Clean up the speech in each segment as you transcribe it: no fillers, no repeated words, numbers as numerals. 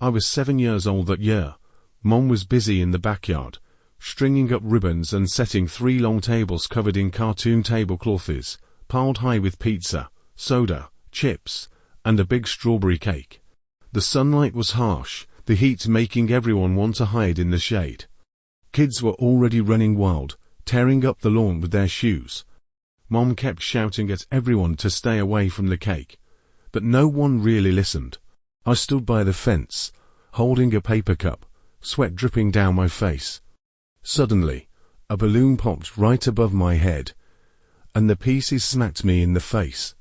I was 7 years old that year. Mom was busy in the backyard, stringing up ribbons and setting 3 long tables covered in cartoon tablecloths, piled high with pizza, soda, chips, and a big strawberry cake. The sunlight was harsh, the heat making everyone want to hide in the shade. Kids were already running wild, tearing up the lawn with their shoes. Mom kept shouting at everyone to stay away from the cake, but no one really listened. I stood by the fence, holding a paper cup, sweat dripping down my face. Suddenly, a balloon popped right above my head, and the pieces smacked me in the face.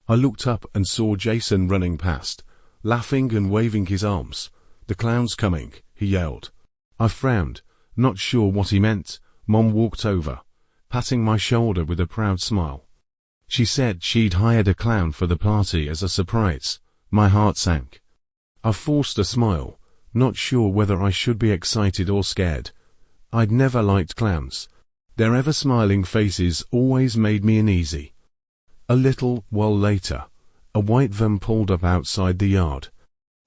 I looked up and saw Jason running past, laughing and waving his arms. "The clown's coming," he yelled. I frowned, not sure what he meant. Mom walked over, patting my shoulder with a proud smile. She said she'd hired a clown for the party as a surprise. My heart sank. I forced a smile, not sure whether I should be excited or scared. I'd never liked clowns. Their ever-smiling faces always made me uneasy. A little while later, a white van pulled up outside the yard.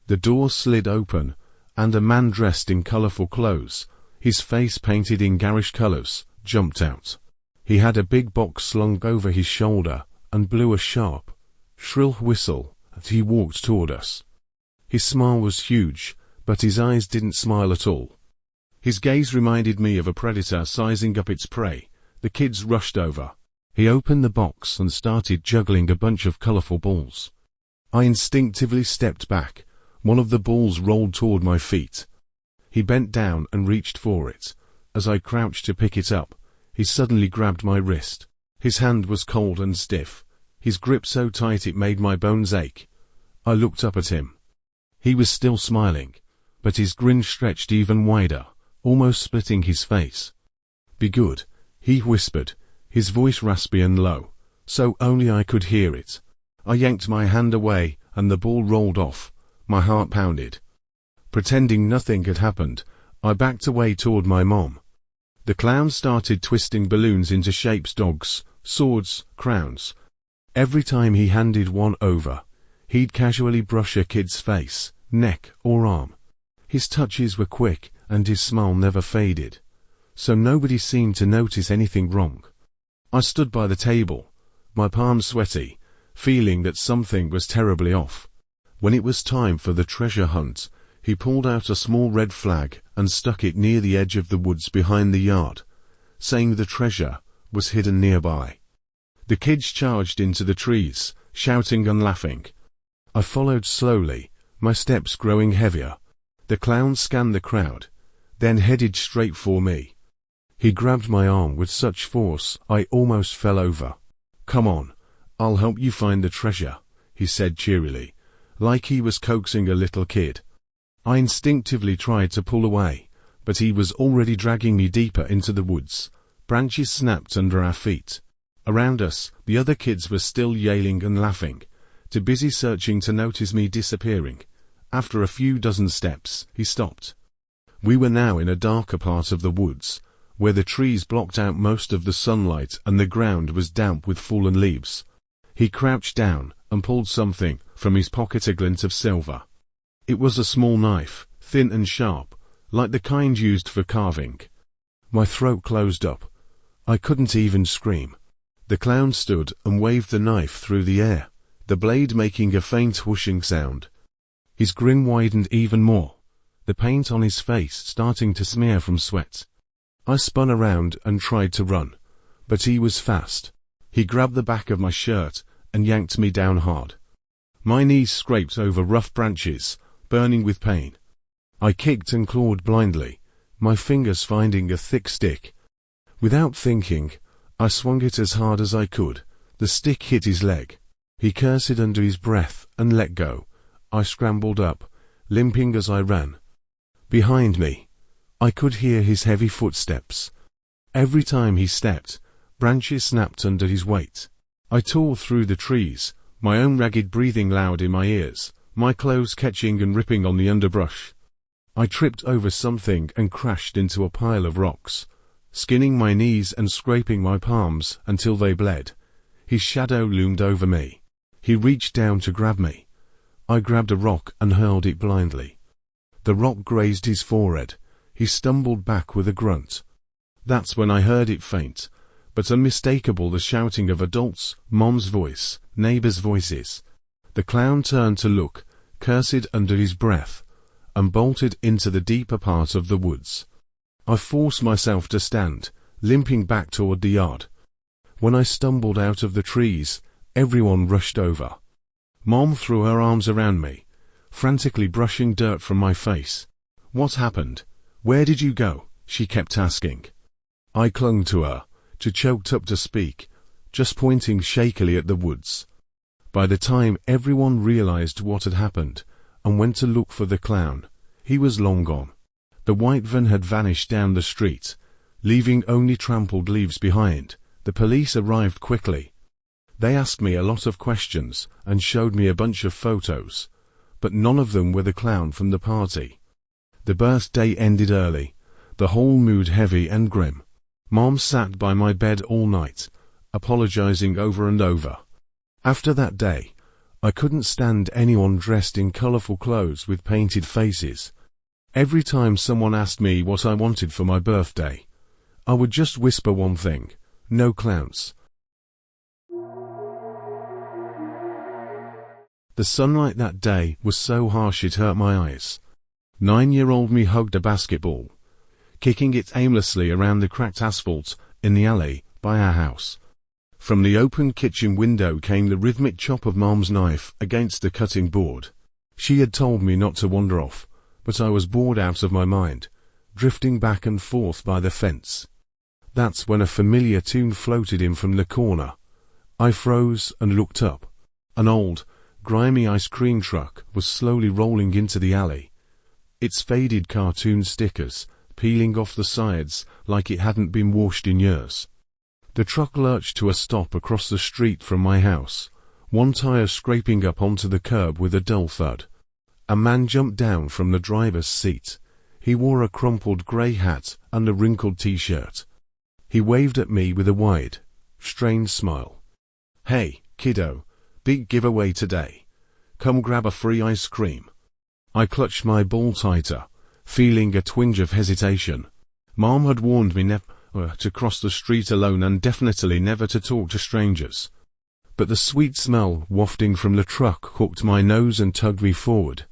The door slid open, and a man dressed in colorful clothes, his face painted in garish colors, jumped out. He had a big box slung over his shoulder, and blew a sharp, shrill whistle as he walked toward us. His smile was huge, but his eyes didn't smile at all. His gaze reminded me of a predator sizing up its prey. The kids rushed over. He opened the box and started juggling a bunch of colorful balls. I instinctively stepped back. One of the balls rolled toward my feet. He bent down and reached for it. As I crouched to pick it up, he suddenly grabbed my wrist. His hand was cold and stiff, his grip so tight it made my bones ache. I looked up at him. He was still smiling, but his grin stretched even wider, almost splitting his face. "Be good," he whispered, his voice raspy and low, so only I could hear it. I yanked my hand away, and the ball rolled off. My heart pounded. Pretending nothing had happened, I backed away toward my mom. The clown started twisting balloons into shapes: dogs, swords, crowns. Every time he handed one over, he'd casually brush a kid's face, neck, or arm. His touches were quick, and his smile never faded, so nobody seemed to notice anything wrong. I stood by the table, my palms sweaty, feeling that something was terribly off. When it was time for the treasure hunt, he pulled out a small red flag and stuck it near the edge of the woods behind the yard, saying the treasure was hidden nearby. The kids charged into the trees, shouting and laughing. I followed slowly, my steps growing heavier. The clown scanned the crowd, then headed straight for me. He grabbed my arm with such force I almost fell over. "Come on, I'll help you find the treasure," he said cheerily, like he was coaxing a little kid. I instinctively tried to pull away, but he was already dragging me deeper into the woods. Branches snapped under our feet. Around us, the other kids were still yelling and laughing, too busy searching to notice me disappearing. After a few dozen steps, he stopped. We were now in a darker part of the woods, where the trees blocked out most of the sunlight and the ground was damp with fallen leaves. He crouched down and pulled something from his pocket, a glint of silver. It was a small knife, thin and sharp, like the kind used for carving. My throat closed up. I couldn't even scream. The clown stood and waved the knife through the air, the blade making a faint whooshing sound. His grin widened even more, the paint on his face starting to smear from sweat. I spun around and tried to run, but he was fast. He grabbed the back of my shirt and yanked me down hard. My knees scraped over rough branches, burning with pain. I kicked and clawed blindly, my fingers finding a thick stick. Without thinking, I swung it as hard as I could. The stick hit his leg. He cursed under his breath and let go. I scrambled up, limping as I ran. Behind me, I could hear his heavy footsteps. Every time he stepped, branches snapped under his weight. I tore through the trees, my own ragged breathing loud in my ears, my clothes catching and ripping on the underbrush. I tripped over something and crashed into a pile of rocks, skinning my knees and scraping my palms until they bled. His shadow loomed over me. He reached down to grab me. I grabbed a rock and hurled it blindly. The rock grazed his forehead. He stumbled back with a grunt. That's when I heard it faint, but unmistakable, the shouting of adults, Mom's voice, neighbors' voices. The clown turned to look, cursed under his breath, and bolted into the deeper part of the woods. I forced myself to stand, limping back toward the yard. When I stumbled out of the trees, everyone rushed over. Mom threw her arms around me, frantically brushing dirt from my face. What happened? Where did you go? She kept asking. I clung to her, too choked up to speak, just pointing shakily at the woods. By the time everyone realized what had happened and went to look for the clown, he was long gone. The white van had vanished down the street, leaving only trampled leaves behind. The police arrived quickly. They asked me a lot of questions and showed me a bunch of photos, but none of them were the clown from the party. The birthday ended early, the whole mood heavy and grim. Mom sat by my bed all night, apologizing over and over. After that day, I couldn't stand anyone dressed in colorful clothes with painted faces. Every time someone asked me what I wanted for my birthday, I would just whisper one thing: no clowns. The sunlight that day was so harsh it hurt my eyes. 9-year-old me hugged a basketball, kicking it aimlessly around the cracked asphalt in the alley by our house. From the open kitchen window came the rhythmic chop of Mom's knife against the cutting board. She had told me not to wander off, but I was bored out of my mind, drifting back and forth by the fence. That's when a familiar tune floated in from the corner. I froze and looked up. An old, grimy ice cream truck was slowly rolling into the alley, its faded cartoon stickers peeling off the sides like it hadn't been washed in years. The truck lurched to a stop across the street from my house, one tire scraping up onto the curb with a dull thud. A man jumped down from the driver's seat. He wore a crumpled grey hat and a wrinkled t-shirt. He waved at me with a wide, strained smile. "Hey, kiddo, big giveaway today. Come grab a free ice cream." I clutched my ball tighter, feeling a twinge of hesitation. Mom had warned me never to cross the street alone and definitely never to talk to strangers. But the sweet smell wafting from the truck hooked my nose and tugged me forward.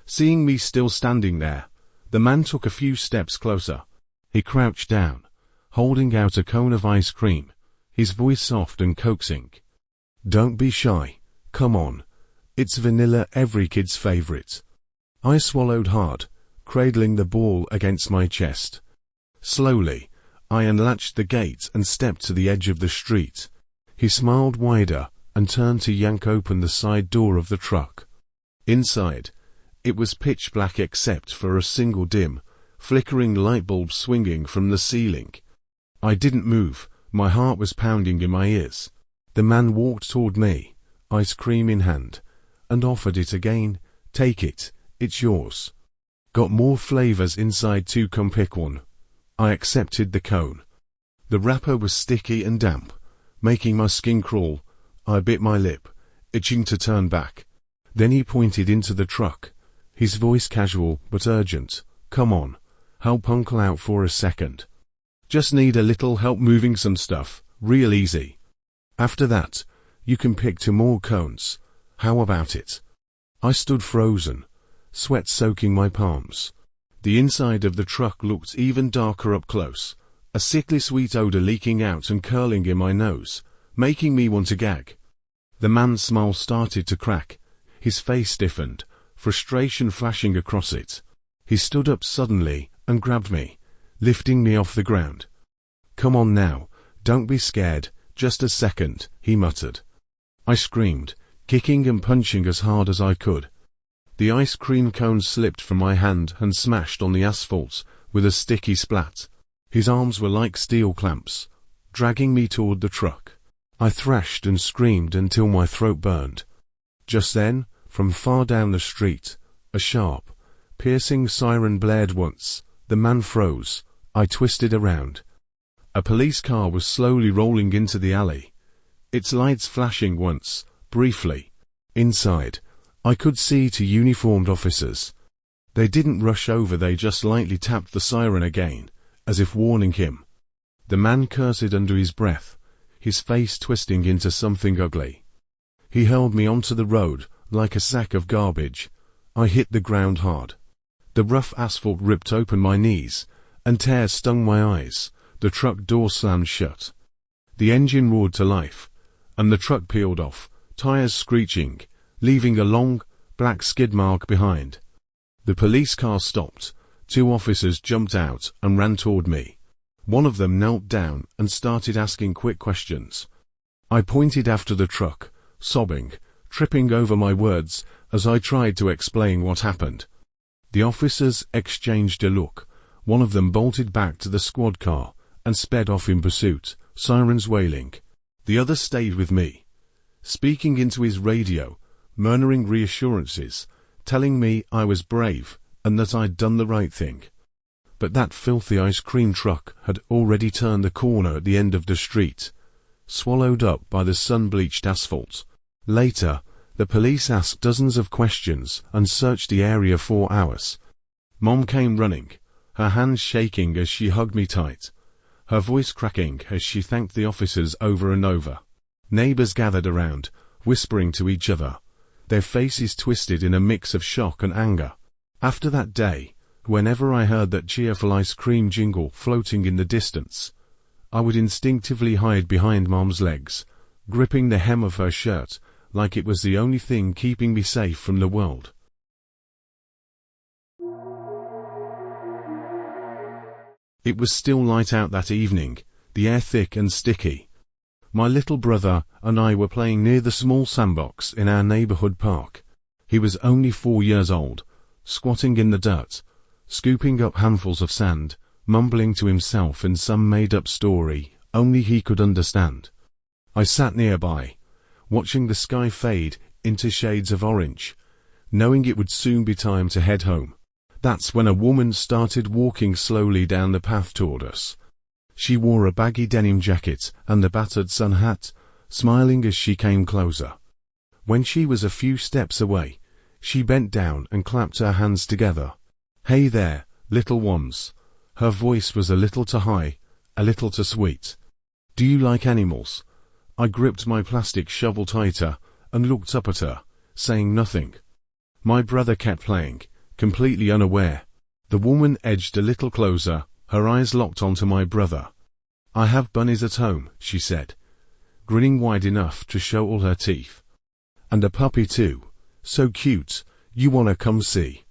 Seeing me still standing there, the man took a few steps closer. He crouched down, holding out a cone of ice cream, his voice soft and coaxing. "Don't be shy. Come on. It's vanilla, every kid's favorite." I swallowed hard, cradling the ball against my chest. Slowly, I unlatched the gate and stepped to the edge of the street. He smiled wider and turned to yank open the side door of the truck. Inside, it was pitch black except for a single dim, flickering light bulb swinging from the ceiling. I didn't move, my heart was pounding in my ears. The man walked toward me, ice cream in hand, and offered it again. "Take it, it's yours. Got more flavors inside too, come pick one." I accepted the cone. The wrapper was sticky and damp, making my skin crawl. I bit my lip, itching to turn back. Then he pointed into the truck, his voice casual but urgent. "Come on, help Uncle out for a second. Just need a little help moving some stuff, real easy. After that, you can pick 2 more cones. How about it?" I stood frozen, sweat soaking my palms. The inside of the truck looked even darker up close, a sickly sweet odor leaking out and curling in my nose, making me want to gag. The man's smile started to crack. His face stiffened, frustration flashing across it. He stood up suddenly and grabbed me, lifting me off the ground. "Come on now, don't be scared, just a second," he muttered. I screamed, kicking and punching as hard as I could. The ice cream cone slipped from my hand and smashed on the asphalt with a sticky splat. His arms were like steel clamps, dragging me toward the truck. I thrashed and screamed until my throat burned. Just then, from far down the street, a sharp, piercing siren blared once. The man froze. I twisted around. A police car was slowly rolling into the alley, its lights flashing once, briefly. Inside, I could see 2 uniformed officers. They didn't rush over, they just lightly tapped the siren again, as if warning him. The man cursed under his breath, his face twisting into something ugly. He hurled me onto the road like a sack of garbage. I hit the ground hard. The rough asphalt ripped open my knees, and tears stung my eyes. The truck door slammed shut. The engine roared to life, and the truck peeled off, tires screeching, leaving a long, black skid mark behind. The police car stopped. 2 officers jumped out and ran toward me. One of them knelt down and started asking quick questions. I pointed after the truck, sobbing, tripping over my words as I tried to explain what happened. The officers exchanged a look. One of them bolted back to the squad car and sped off in pursuit, sirens wailing. The other stayed with me, speaking into his radio, murmuring reassurances, telling me I was brave and that I'd done the right thing. But that filthy ice cream truck had already turned the corner at the end of the street, swallowed up by the sun-bleached asphalt. Later, the police asked dozens of questions and searched the area for hours. Mom came running, her hands shaking as she hugged me tight, her voice cracking as she thanked the officers over and over. Neighbors gathered around, whispering to each other, their faces twisted in a mix of shock and anger. After that day, whenever I heard that cheerful ice cream jingle floating in the distance, I would instinctively hide behind Mom's legs, gripping the hem of her shirt like it was the only thing keeping me safe from the world. It was still light out that evening, the air thick and sticky. My little brother and I were playing near the small sandbox in our neighborhood park. He was only 4 years old, squatting in the dirt, scooping up handfuls of sand, mumbling to himself in some made-up story only he could understand. I sat nearby, watching the sky fade into shades of orange, knowing it would soon be time to head home. That's when a woman started walking slowly down the path toward us. She wore a baggy denim jacket and a battered sun hat, smiling as she came closer. When she was a few steps away, she bent down and clapped her hands together. "Hey there, little ones." Her voice was a little too high, a little too sweet. "Do you like animals?" I gripped my plastic shovel tighter and looked up at her, saying nothing. My brother kept playing, completely unaware. The woman edged a little closer, her eyes locked onto my brother. "I have bunnies at home," she said, grinning wide enough to show all her teeth. "And a puppy too. So cute, you wanna come see?"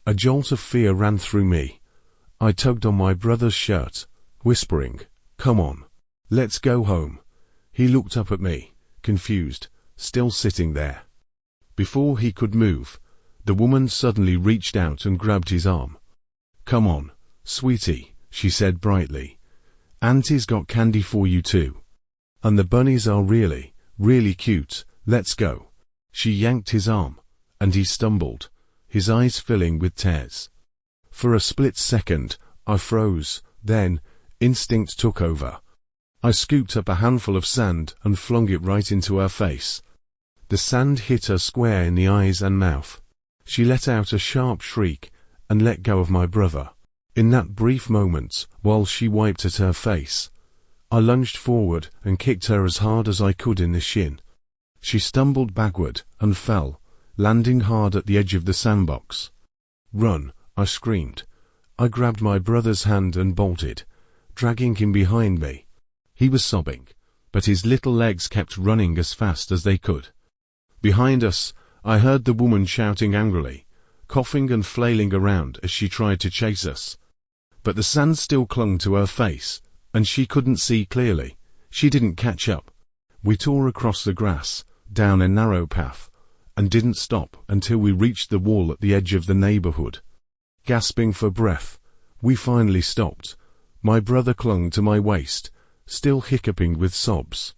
A jolt of fear ran through me. I tugged on my brother's shirt, whispering, "Come on, let's go home." He looked up at me, confused, still sitting there. Before he could move, the woman suddenly reached out and grabbed his arm. "Come on, sweetie," she said brightly. "Auntie's got candy for you too. And the bunnies are really, really cute, let's go." She yanked his arm, and he stumbled, his eyes filling with tears. For a split second, I froze, then, instinct took over. I scooped up a handful of sand and flung it right into her face. The sand hit her square in the eyes and mouth. She let out a sharp shriek and let go of my brother. In that brief moment, while she wiped at her face, I lunged forward and kicked her as hard as I could in the shin. She stumbled backward and fell, landing hard at the edge of the sandbox. "Run," I screamed. I grabbed my brother's hand and bolted, dragging him behind me. He was sobbing, but his little legs kept running as fast as they could. Behind us, I heard the woman shouting angrily, coughing and flailing around as she tried to chase us. But the sand still clung to her face, and she couldn't see clearly. She didn't catch up. We tore across the grass, down a narrow path, and didn't stop until we reached the wall at the edge of the neighborhood. Gasping for breath, we finally stopped. My brother clung to my waist, still hiccuping with sobs.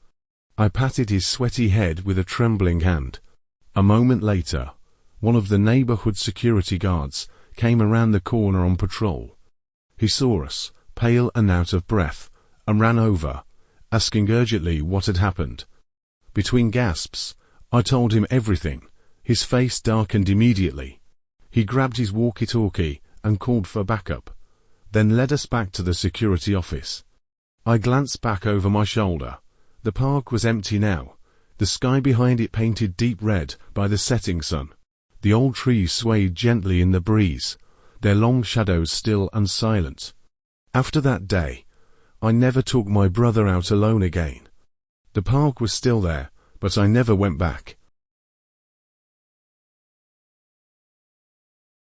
I patted his sweaty head with a trembling hand. A moment later, one of the neighborhood security guards came around the corner on patrol. He saw us, pale and out of breath, and ran over, asking urgently what had happened. Between gasps, I told him everything. His face darkened immediately. He grabbed his walkie-talkie and called for backup, then led us back to the security office. I glanced back over my shoulder. The park was empty now, the sky behind it painted deep red by the setting sun. The old trees swayed gently in the breeze, their long shadows still and silent. After that day, I never took my brother out alone again. The park was still there, but I never went back.